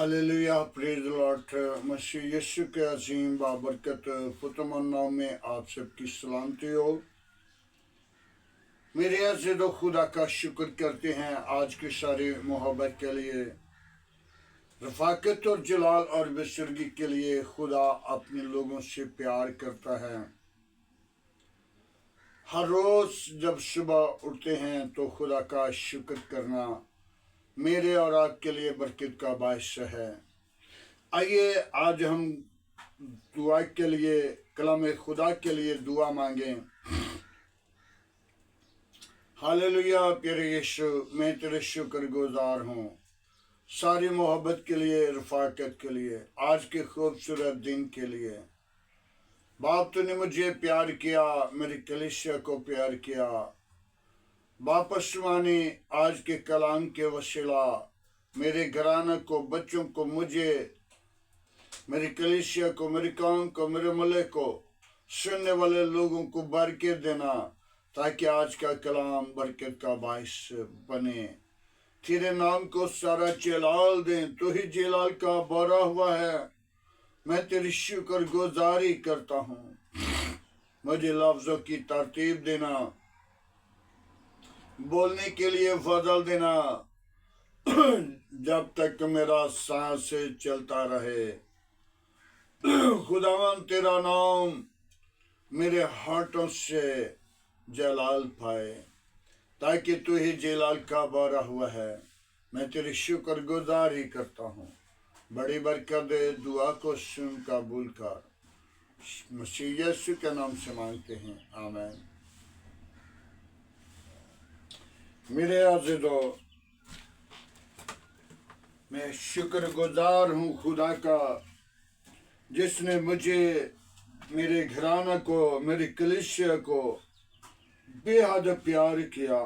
Hallelujah, praise the Lord. मसीह यीशु के अजीम बाबरकत फुतमन नाम में आप सबकी सलामती हो। मेरे अज़ीज़ दो खुदा का शुक्र करते हैं आज की सारी मोहब्बत के लिए, रफाकत और जलाल और बेसुरगी के लिए। खुदा अपने लोगों से प्यार करता है। हर रोज़ जब सुबह उठते हैं तो खुदा का शुक्र करना मेरे और आपके लिए बरकत का बायस है। आइए आज हम दुआ के लिए, कलाम खुदा के लिए दुआ मांगें। हालेलुया। प्यारे यीशु, मैं तेरे शुक्रगुजार हूँ सारी मोहब्बत के लिए, रफाकत के लिए, आज के खूबसूरत दिन के लिए। बाप, तूने मुझे प्यार किया, मेरी कलीसिया को प्यार किया। वापस माने आज के कलाम के वसीला मेरे घराना को, बच्चों को, मुझे, मेरी कलीसिया को, मेरे काम को, मेरे मुल्क को, सुनने वाले लोगों को बरकत देना, ताकि आज का कलाम बरकत का बायस बने। तेरे नाम को सारा जलाल दें, तू ही जलाल का भरा हुआ है। मैं तेरी शुक्र गुजारी करता हूँ। मुझे लफ्जों की तरतीब देना, बोलने के लिए फजल देना, जब तक मेरा सांस चलता रहे। खुदावन, तेरा नाम मेरे हाथों से जलाल पाए, ताकि तू ही जलाल का भरा हुआ है। मैं तेरी शुक्र गुजारी करता हूँ। बड़ी बरकत दे, दुआ को सुन कबूल कर। मसीह यीशु के नाम से मांगते हैं, आमीन। मेरे अज़ीज़ों, मैं शुक्रगुजार हूँ खुदा का, जिसने मुझे, मेरे घराना को, मेरी कलीसिया को बेहद प्यार किया।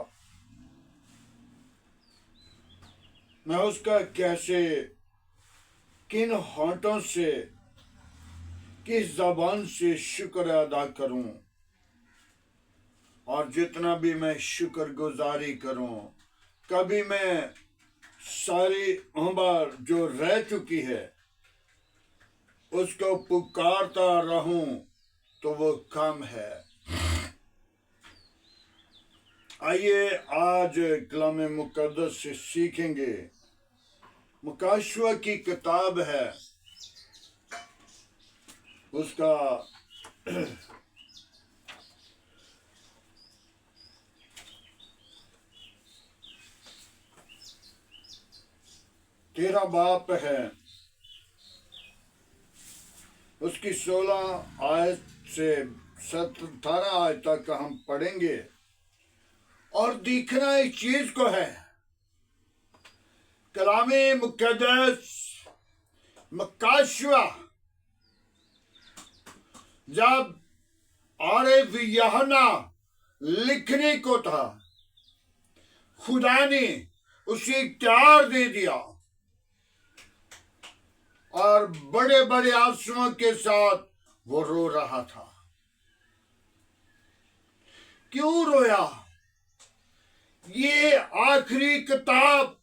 मैं उसका कैसे, किन होठों से, किस ज़बान से शुक्र अदा करूं। और जितना भी मैं शुक्रगुजारी करूं, कभी मैं सारी उम्र जो रह चुकी है उसको पुकारता रहूं तो वो कम है। आइए आज कलाम मुकद्दस से सीखेंगे। मुकाशवा की किताब है, उसका 13 बाप है, उसकी 16 आयत से 18 आयत तक हम पढ़ेंगे। और देखना इस चीज को है, कलामे मुकद्दस मुकाशवा जब आरिफ यूहन्ना लिखने को था, खुदा ने उसे इख्तियार दे दिया और बड़े बड़े आंसुओं के साथ वो रो रहा था। क्यों रोया? ये आखिरी किताब,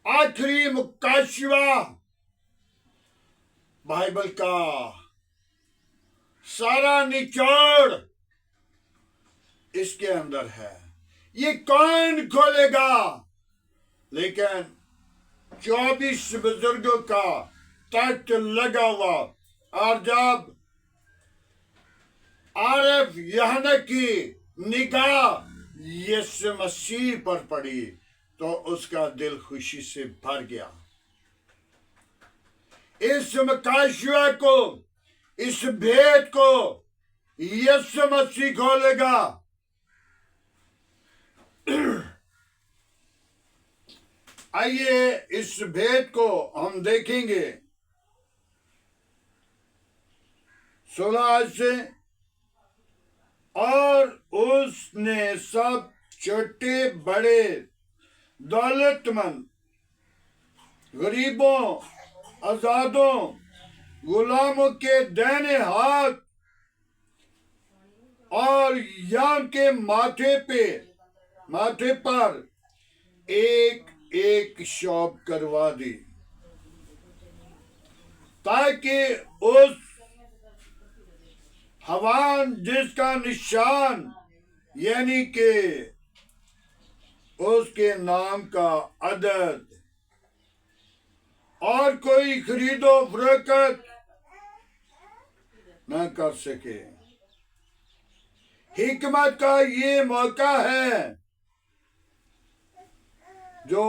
आखिरी मुकाशवा, बाइबल का सारा निचोड़ इसके अंदर है। ये कौन खोलेगा? लेकिन 24 बुजुर्गों का तख्त लगा हुआ, और जब आरिफ यूहन्ना की निगाह यीशु मसीह पर पड़ी तो उसका दिल खुशी से भर गया। इस मुकाशवा को, इस भेद को यीशु मसीह खोलेगा। आइए इस भेद को हम देखेंगे। 16 से, और उसने सब छोटे बड़े, दौलतमंद, गरीबों, आजादों, गुलामों के दाहिने हाथ और यहाँ के माथे पर एक एक शौब करवा दी। ताकि उस हवान जिसका निशान यानी कि उसके नाम का अदद और कोई खरीदो फरोख्त न कर सके। हिकमत का ये मौका है जो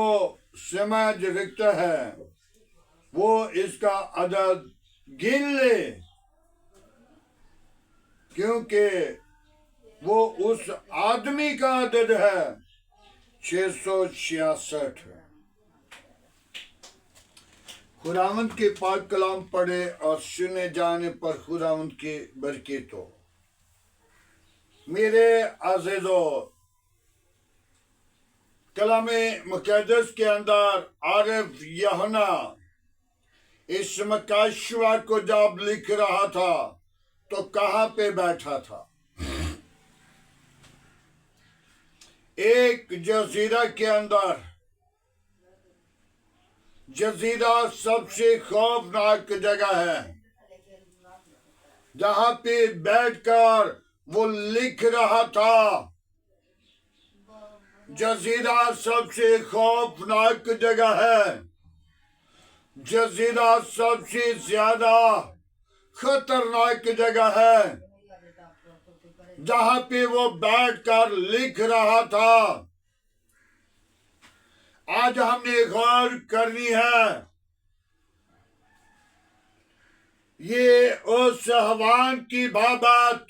समझ रखता है वो इसका अदद गिन ले, क्योंकि वो उस आदमी का अदद है 666। खुदावंद के पाक कलाम पढ़े और सुने जाने पर खुदावंद की बरकत हो। मेरे अज़ीज़ो, कलामे मुक़द्दस के अंदर आरिफ यूहन्ना इस मकाशवा को जब लिख रहा था तो कहाँ पे बैठा था? एक जजीरा के अंदर। जजीरा सबसे खौफनाक जगह है जहां पे बैठकर वो लिख रहा था। जजीरा सबसे खौफनाक जगह है। जजीरा सबसे ज्यादा खतरनाक जगह है जहां पे वो बैठकर लिख रहा था। आज हमने गौर करनी है, ये उस हवान की बाबत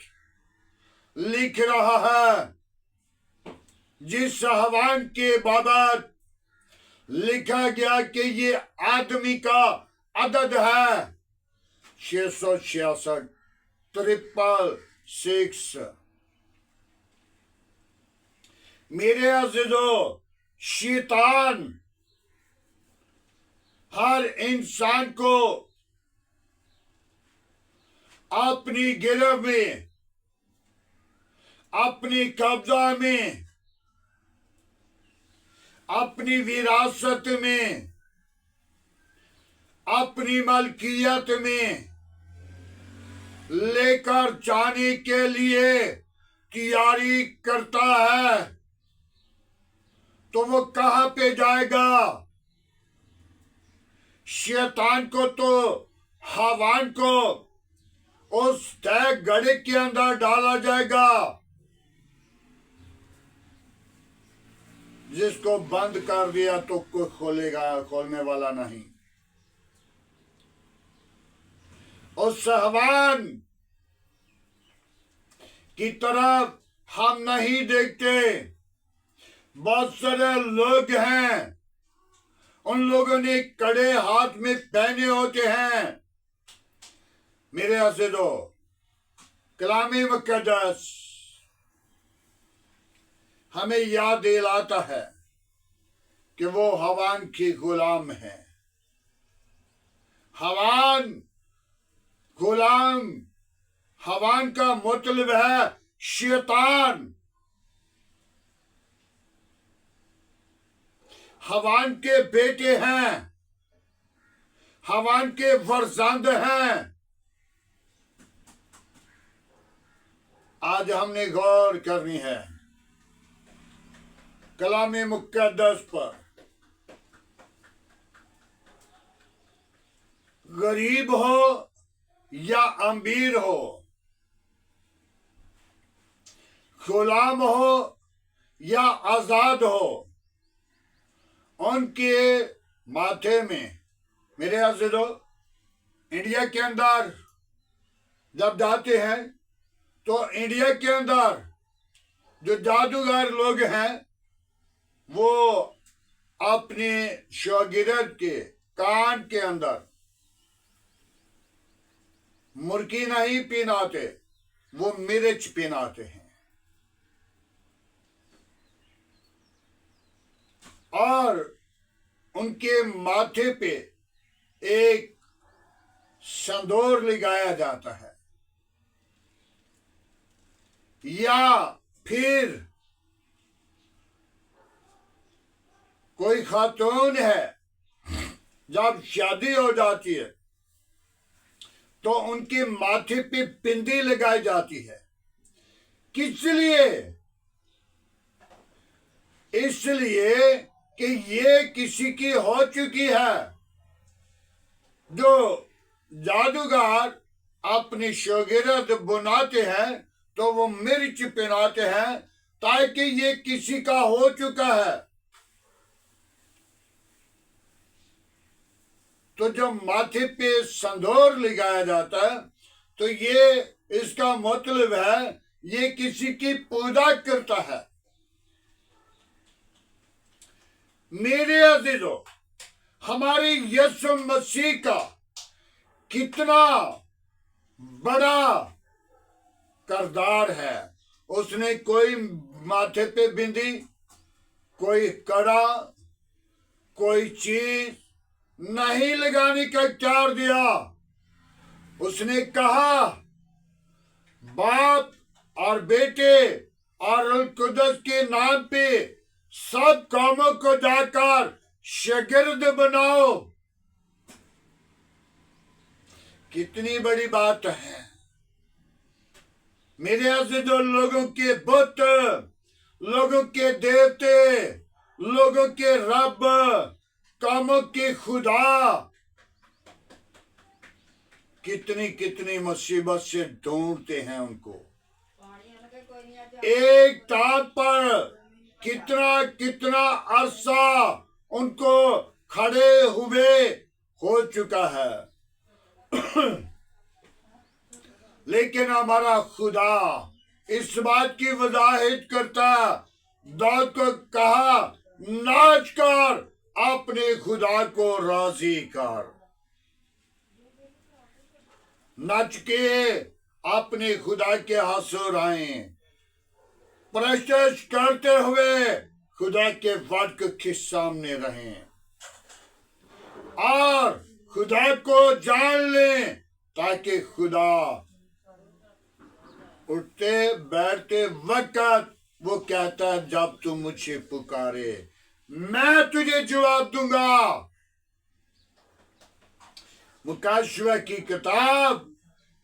लिख रहा है जिस हवान के बाबत लिखा गया कि ये आदमी का अदद है 666, 666। मेरे अज़ीज़ो, शैतान हर इंसान को अपनी गिरफ्त में, अपनी कब्जा में, अपनी विरासत में, अपनी मलकियत में लेकर जाने के लिए तैयारी करता है। तो वो कहां पे जाएगा? शैतान को तो हवान को उस तय गड्ढे के अंदर डाला जाएगा जिसको बंद कर दिया तो कोई खोलने वाला नहीं। उस हवान की तरफ हम नहीं देखते। बहुत सारे लोग हैं, उन लोगों ने कड़े हाथ में पहने होते हैं। मेरे अज़ीज़ो, कलामे मुक़द्दस हमें याद दिलाता है कि वो हवान के गुलाम है। हवान गुलाम, हवान का मतलब है शैतान। हवान के बेटे हैं, हवान के फर्जंद हैं। आज हमने गौर करनी है कलामे मुक़द्दस पर। गरीब हो या अमीर हो, गुलाम हो या आजाद हो, उनके माथे में, मेरे अज़ीज़ो, इंडिया के अंदर जब जाते हैं तो इंडिया के अंदर जो जादूगर लोग हैं वो अपने शागिर्द के कान के अंदर मुर्गी नहीं पहनाते, वो मिर्च पहनाते हैं और उनके माथे पे एक संदूर लगाया जाता है। या फिर कोई खातून है, जब शादी हो जाती है तो उनके माथे पे बिंदी लगाई जाती है। किस लिए? इसलिए कि ये किसी की हो चुकी है। जो जादूगर अपनी शोगिरद बुनाते हैं तो वो मिर्च पहनाते हैं ताकि ये किसी का हो चुका है। तो जब माथे पे संदूर लगाया जाता है तो ये इसका मतलब है ये किसी की पूजा करता है। मेरे अजीजों, हमारे यीशु मसीह का कितना बड़ा किरदार है। उसने कोई माथे पे बिंदी, कोई कड़ा, कोई चीज नहीं लगाने का इख्तियार दिया। उसने कहा बाप और बेटे और रूह कुदस के नाम पे सब कामों को जाकर शागिर्द बनाओ। कितनी बड़ी बात है। मेरे अजीजों, लोगों के बुत, लोगों के देवते, लोगों के रब, कामों के खुदा कितनी कितनी मुसीबत से ढूंढते हैं उनको। एक टाप पर कितना कितना अरसा उनको खड़े हुए हो चुका है। लेकिन हमारा खुदा इस बात की वजाहत करता, दाऊद को कहा नाच कर अपने खुदा को राजी कर। नाच के अपने खुदा के हसूर आए, प्रशंसा करते हुए खुदा के वाक्य के सामने रहें और खुदा को जान लें, ताकि खुदा उठते बैठते वक्त वो कहता है जब तू मुझे पुकारे मैं तुझे जवाब दूंगा। मुकाशिवा की किताब,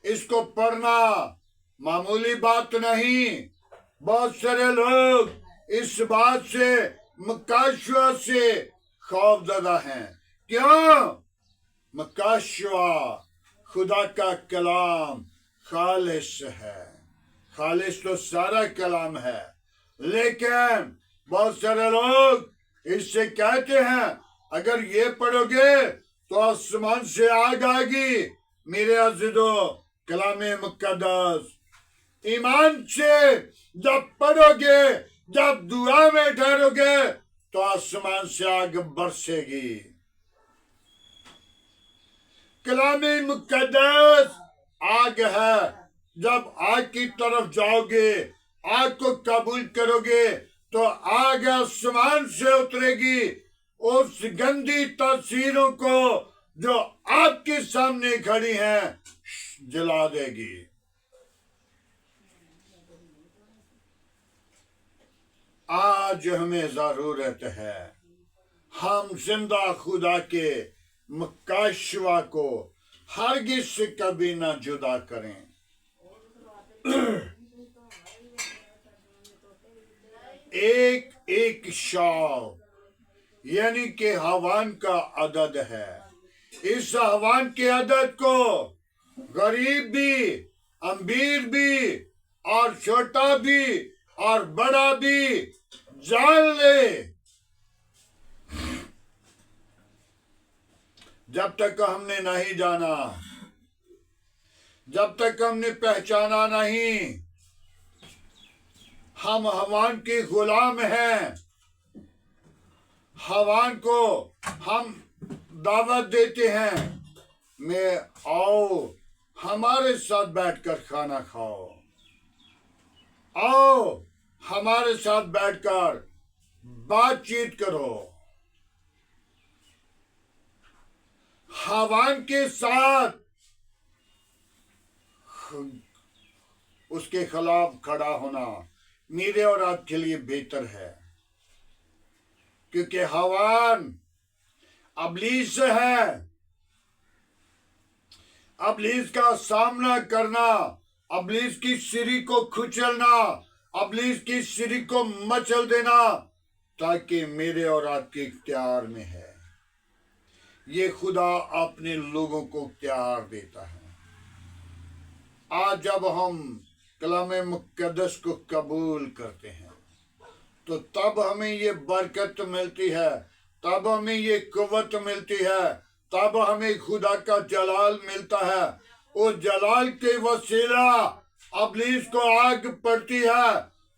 इसको पढ़ना मामूली बात नहीं। बहुत सारे लोग इस बात से, मुकाशिवा से खौफजदा हैं। क्यों? मुकाशिवा खुदा का कलाम खालिस है। खालिस तो सारा कलाम है, लेकिन बहुत सारे लोग इससे कहते हैं अगर ये पढ़ोगे तो आसमान से आग आएगी। मेरे अजीजों, कलामे मुकद्दस ईमान से जब पढ़ोगे, जब दुआ में ठहरोगे तो आसमान से आग बरसेगी। कलामे मुकद्दस आग है। जब आग की तरफ जाओगे, आग को कबूल करोगे तो आग आसमान से उतरेगी, उस गंदी तस्वीरों को जो आपके सामने खड़ी हैं जला देगी। आज हमें जरूरत है हम जिंदा खुदा के मुकाशिवा को हरगिज से कभी ना जुदा करें। एक एक शाव यानी कि हवान का अदद है। इस हवान के अदद को गरीब भी, अमीर भी और छोटा भी और बड़ा भी जान ले। जब तक हमने नहीं जाना, जब तक हमने पहचाना नहीं, हम हवान के गुलाम हैं। हवान को हम दावत देते हैं, मैं आओ हमारे साथ बैठकर खाना खाओ, आओ हमारे साथ बैठकर बातचीत करो। हवान के साथ उसके खिलाफ खड़ा होना मेरे और आपके लिए बेहतर है, क्योंकि हवान अबलीस है। अबलीस का सामना करना, अबलीस की सिरी को कुचलना, अबलीस की सिरी को मचल देना, ताकि मेरे और आपके इख्तियार में है। ये खुदा अपने लोगों को इख्तियार देता है। आज जब हम कलाम मुक़द्दस को कबूल करते हैं तो तब हमें ये बरकत मिलती है, तब हमें ये कुव्वत मिलती है, तब हमें खुदा का जलाल मिलता है। वो जलाल के वसीला अबलीस को आग पड़ती है,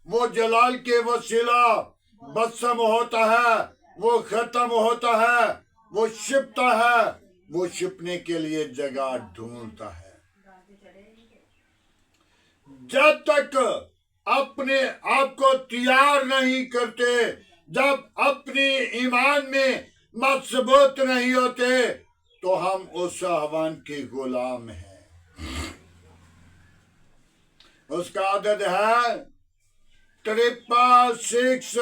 वो जलाल के वसीला बदसम होता है, वो खत्म होता है, वो छिपता है, वो छिपने के लिए जगह ढूंढता है। जब तक अपने आप को तैयार नहीं करते, जब अपनी ईमान में मजबूत नहीं होते, तो हम उस हवान के गुलाम हैं। उसका आदत है 666।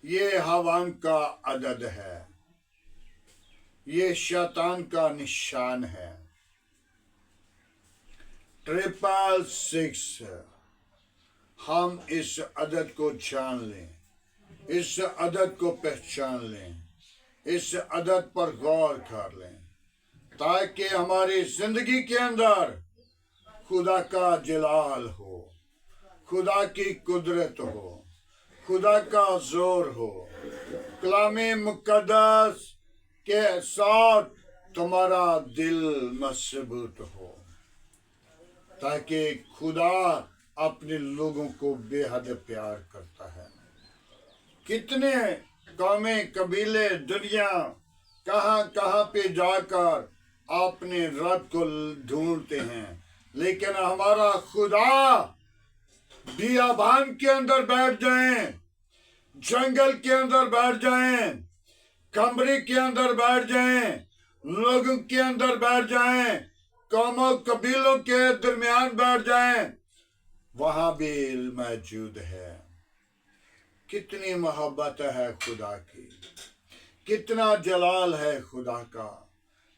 ये हवान का अदद है, ये शैतान का निशान है। 666। हम इस अदद को जान लें, इस अदद को पहचान लें, इस अदद पर गौर कर लें, ताकि हमारी जिंदगी के अंदर खुदा का जलाल हो, खुदा की कुदरत हो, खुदा का जोर हो। कलाम मुक़द्दस के साथ तुम्हारा दिल मजबूत हो, ताकि खुदा अपने लोगों को बेहद प्यार करता है। कितने कौमें, कबीले, दुनिया कहाँ कहाँ पे जाकर अपने रब को ढूंढते हैं, लेकिन हमारा खुदा बियाबान के अंदर बैठ जाएं, जंगल के अंदर बैठ जाएं, कमरे के अंदर बैठ जाएं, लोगों के अंदर बैठ जाएं, कौमों कबीलों के दरमियान बैठ जाएं, वहां भी मौजूद है। कितनी मोहब्बत है खुदा की, कितना जलाल है खुदा का,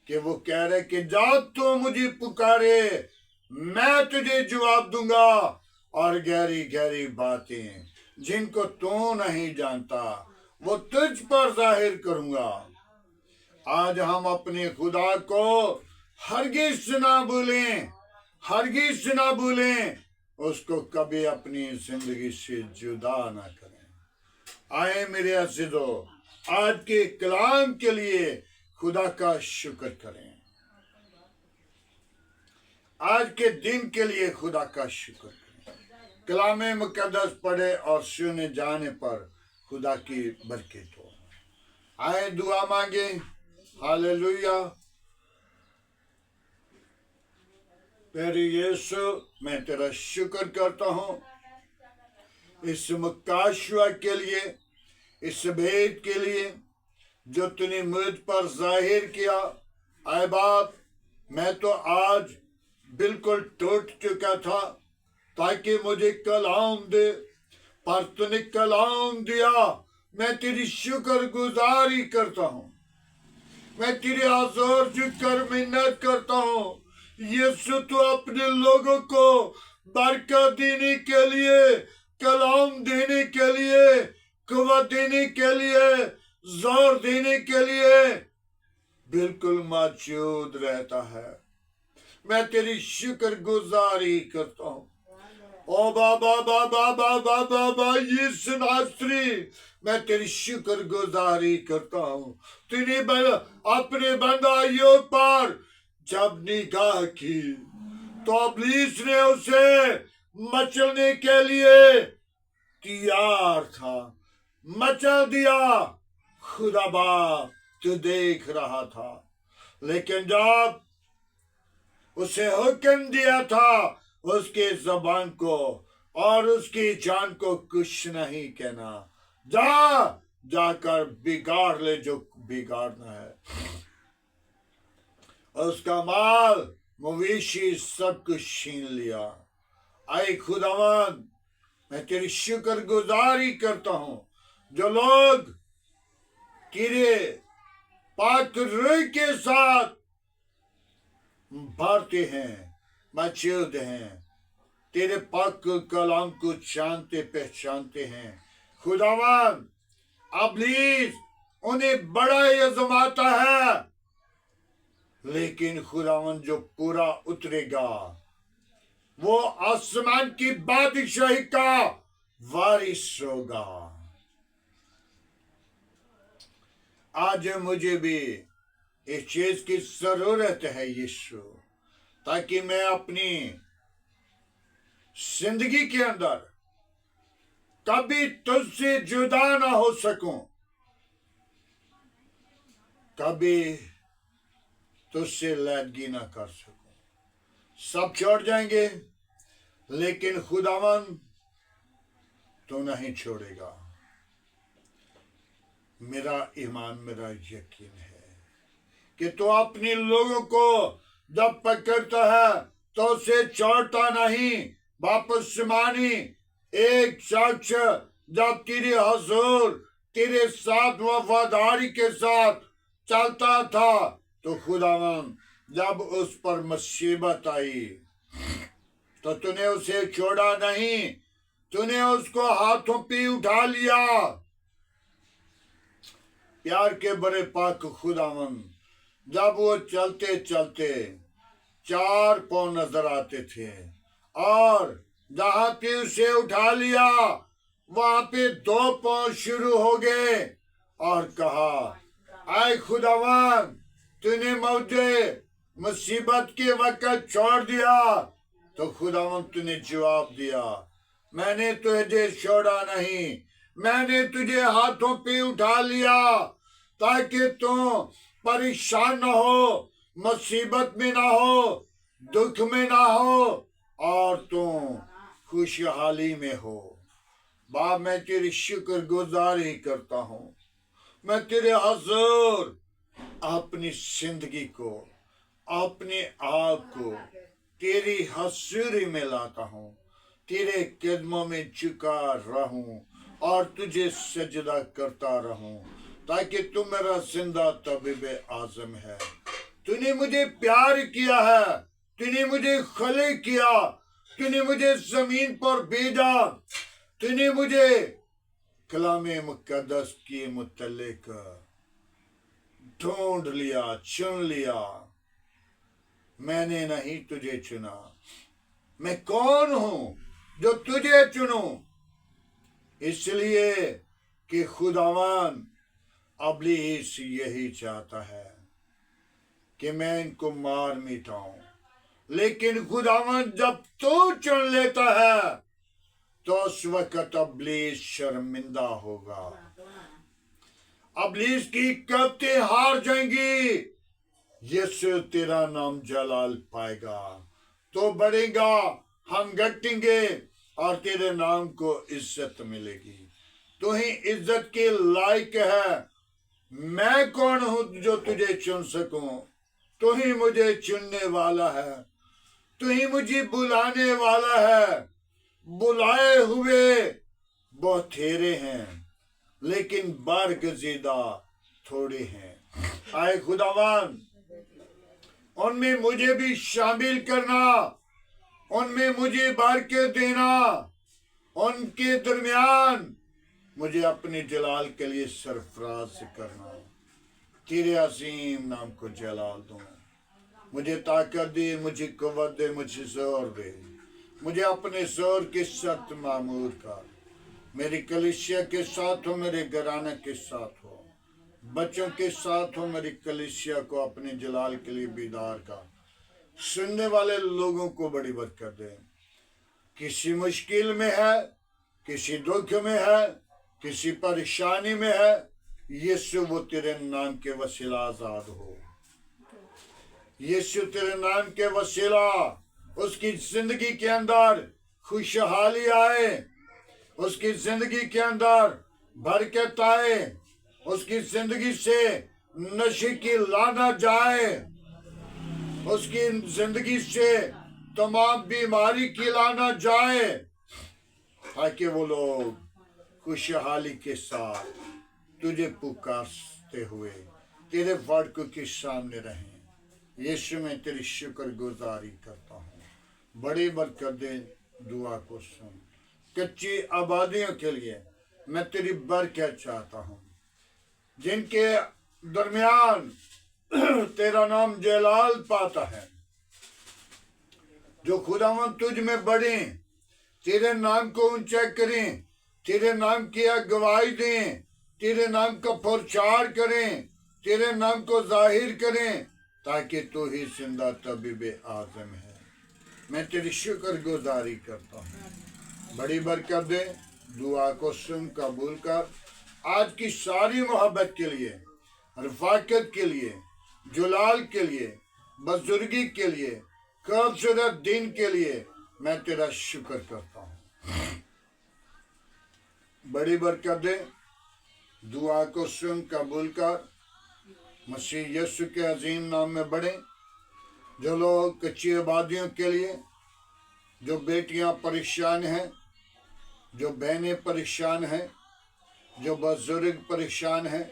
कि वो कह रहे कि जब तू मुझे पुकारे मैं तुझे जवाब दूंगा, और गहरी गहरी बातें जिनको तू नहीं जानता वो तुझ पर जाहिर करूंगा। आज हम अपने खुदा को हरगिज ना भूलें, हरगिज ना भूलें, उसको कभी अपनी जिंदगी से जुदा ना करें। आए मेरे अज़ीज़ों, आज के कलाम के लिए खुदा का शुक्र करें, आज के दिन के लिए खुदा का शुक्र करें। कलाम मुक़द्दस पढ़े और सुने जाने पर खुदा की बरकत हो। आए दुआ मांगे। हालेलुया। प्यारे यीशु, मैं तेरा शुक्र करता हूँ इस मुकाशवा के लिए, इस भेद के लिए जो तूने मुझ पर जाहिर किया। आए बाप, मैं तो आज बिल्कुल टूट चुका था ताकि मुझे कलाम दे, पर तूने कलाम दिया। मैं तेरी शुक्र गुजारी करता हूँ, मैं तेरे हज़ूर झुककर मिन्नत करता हूँ। यीशु, तू अपने लोगों को बरकत देने के लिए, कलाम देने के लिए, कुव्वत देने के लिए, जोर देने के लिए बिल्कुल मौजूद रहता है। मैं तेरी शुक्र गुजारी करता हूँ। ओ बाबा बाबा बाबा बाबा यीशु नासरी, मैं तेरी शुक्र गुजारी करता हूँ। तूने अपने बंदा अय्यूब पर जब निगाह की तो इब्लीस ने उसे मचलने के लिए तैयार था, मचल दिया। खुदा बाप तू देख रहा था, लेकिन जब उसे हुक्म दिया था उसके जबान को और उसकी जान को कुछ नहीं कहना, जाकर बिगाड़ ले जो बिगाड़ना है। उसका माल मवेशी सब कुछ छीन लिया। आए खुदावन, मैं तेरी शुक्र गुजारी करता हूँ जो लोग तेरे पाक रूह के साथ भरते हैं, मचलते हैं, तेरे पाक कलाम को जानते पहचानते हैं। खुदावन इब्लीस उन्हें बड़ा ही आजमाता है, लेकिन खुदावन जो पूरा उतरेगा वो आसमान की बादशाही का वारिस होगा। आज मुझे भी इस चीज की जरूरत है यीशु, ताकि मैं अपनी जिंदगी के अंदर कभी तुझसे जुदा ना हो सकूं, कभी तुझसे लैदगी ना कर सकूं। सब छोड़ जाएंगे, लेकिन खुदावन तो नहीं छोड़ेगा। मेरा ईमान, मेरा यकीन है कि तू अपने लोगों को जब पकड़ता है तो उसे छोड़ता नहीं। वापस मानी एक शख्स जब तेरे हुजूर तेरे साथ वफादारी के साथ चलता था, तो खुदावन जब उस पर मुसीबत आई तो तूने उसे छोड़ा नहीं, तूने उसको हाथों पे उठा लिया। प्यार के बड़े पाक खुदावन, जब वो चलते चलते 4 पांव नजर आते थे और जहां पे उसे उठा लिया वहां पे 2 पांव शुरू हो गए, और कहा, आए खुदावन तूने मुझे मुसीबत के वक्त छोड़ दिया। तो खुदावन तूने जवाब दिया, मैंने तुझे छोड़ा नहीं, मैंने तुझे हाथों पे उठा लिया ताकि तू परेशान न हो, मुसीबत में ना हो, दुख में ना हो, और तू खुशहाली में हो। बाप मैं तेरी शुक्रगुजारी करता हूँ, मैं तेरे हुजूर अपनी जिंदगी को, अपने आप को तेरी हजूरी में लाता हूँ, तेरे कदमों में झुका रहूं और तुझे सजदा करता रहूं, ताकि तू मेरा जिंदा तबीब आजम है। तूने मुझे प्यार किया है, तूने मुझे खले किया, तूने मुझे जमीन पर भेजा, तूने मुझे कलामे मुकद्दस के मुतल्लिक ढूंढ लिया, चुन लिया। मैंने नहीं तुझे चुना, मैं कौन हूं जो तुझे चुनूं? इसलिए कि खुदावन इब्लीस यही चाहता है कि मैं इनको मार मिटाऊं, लेकिन खुदावन जब तू चुन लेता है तो उस वक्त इब्लीस शर्मिंदा होगा, इब्लीस की कब्तें हार जाएंगी, यीशु तेरा नाम जलाल पाएगा, तो बढ़ेगा, हम घटेंगे और तेरे नाम को इज्जत मिलेगी। तू ही इज्जत के लायक है। मैं कौन हूं जो तुझे चुन सकूं? तू ही मुझे चुनने वाला है, तू ही मुझे बुलाने वाला है। बुलाए हुए बहुतेरे हैं, लेकिन बरगज़ीदा थोड़े हैं। आए खुदावन उनमें मुझे भी शामिल करना, उनमें मुझे बरकत देना, उनके दरमियान मुझे अपने जलाल के लिए सरफराज करना। तेरे अजीम नाम को जलाल दूं। मुझे ताकत दे, मुझे कुव्वत दे, मुझे जोर दे, मुझे अपने जोर के साथ मामूर कर। मेरी कलीसिया के साथ हो, मेरे घराने के साथ हो, बच्चों के साथ हो, मेरी कलीसिया को अपने जलाल के लिए बेदार कर। सुनने वाले लोगों को बड़ी बरकत दे। किसी मुश्किल में है, किसी दुख में है, किसी परेशानी में है, यीशु वो तेरे नाम के वसीला आजाद हो। यीशु तेरे नाम के वसीला उसकी जिंदगी के अंदर खुशहाली आए, उसकी जिंदगी के अंदर बरकत आए, उसकी जिंदगी से नशे की लानत जाए, उसकी जिंदगी से तमाम बीमारी की लानत जाए, ताकि वो लोग खुशहाली के साथ तुझे पुकारते हुए तेरे फाटकों के सामने रहें। यीशु मैं तेरी शुक्रगुजारी करता हूँ। बड़ी बरकत दे, दुआ को सुन। कच्ची आबादियों के लिए मैं तेरी बरकत चाहता हूँ, जिनके दरमियान तेरा नाम जलाल पाता है, जो खुदावन तुझ में बढ़े, तेरे नाम को ऊंचा करें, तेरे नाम की गवाही दें, तेरे नाम का प्रचार करें, तेरे नाम को जाहिर करें, ताकि तू ही जिंदा तबीब आजम है। मैं तेरी शुक्रगुजारी करता हूँ। बड़ी बरकत दे, दुआ को सुन, कबूल कर। आज की सारी मोहब्बत के लिए, रफाकत के लिए, जुलाल के लिए, बुजुर्गी के लिए, खूबसूरत दिन के लिए मैं तेरा शुक्र करता हूँ। बड़ी बरकत दे, दुआ को सुन, कबूल कर। मसीह यीशु के अजीम नाम में बढ़े। जो लोग कच्ची आबादियों के लिए, जो बेटियां परेशान हैं, जो बहनें परेशान हैं, जो बुजुर्ग परेशान हैं,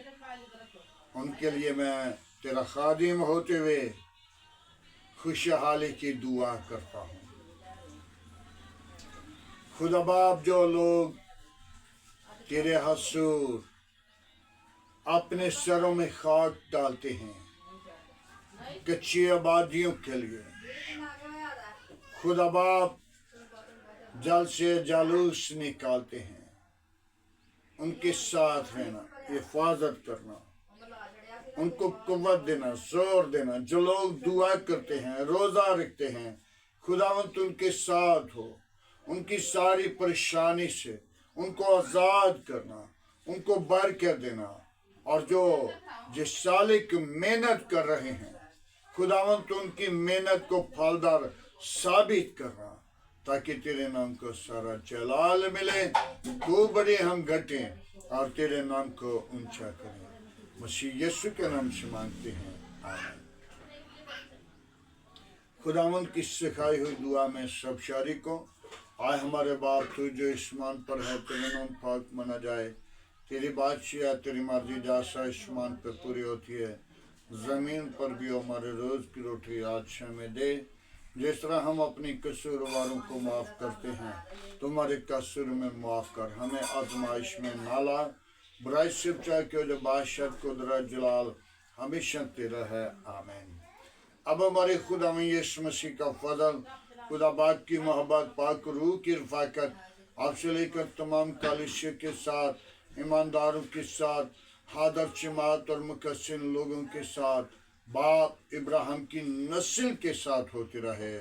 उनके लिए मैं तेरा खादिम होते हुए खुशहाली की दुआ करता हूँ। खुदा बाप, जो लोग तेरे हसूर अपने सरों में खाक डालते हैं कच्ची आबादियों के लिए, खुदा बाप जल से जालूस निकालते हैं, उनके साथ रहना, हिफाजत करना, उनको कुव्वत देना, जोर देना। जो लोग दुआ करते हैं, रोजा रखते हैं, खुदावंत उनके साथ हो, उनकी सारी परेशानी से उनको आज़ाद करना, उनको बरकत देना। और जो जिस सालिक मेहनत कर रहे हैं, खुदावंत उनकी मेहनत को फलदार साबित करना, ताकि तेरे नाम को सारा जलाल मिले, तू बड़े हम घटें और तेरे नाम को ऊंचा करें। मसीह यीशु के नाम से मांगते हैं, आमीन। खुदावंत की सिखाई हुई दुआ में सब शारिक को, आए हमारे बाप तू जो आसमान पर है, तेरे नाम पाक मना जाए, तेरी बादशाह, तेरी मर्जी जैसा आसमान पर पूरी होती है, जमीन पर भी हमारे रोज की रोटी आज हमें दे। जिस तरह हम अपनी कसूरवारों को माफ़ करते हैं, तुम्हारे कसूर में माफ़ कर। हमें आजमाइश में ना ला, बुराई से बचा, क्यों जो बादशाह कुदरत जलाल हमेशा तेरा है, आमीन। अब हमारे खुदा में यीशु मसीह का फजल, खुदा बाप की मोहब्बत, पाक रूह की रफ़ाकत आपसे लेकर तमाम कलीसिया के साथ, ईमानदारों के साथ, हादर जमात और मुकस्सिन लोगों के साथ, बाप इब्राहिम की नस्ल के साथ होती रहे,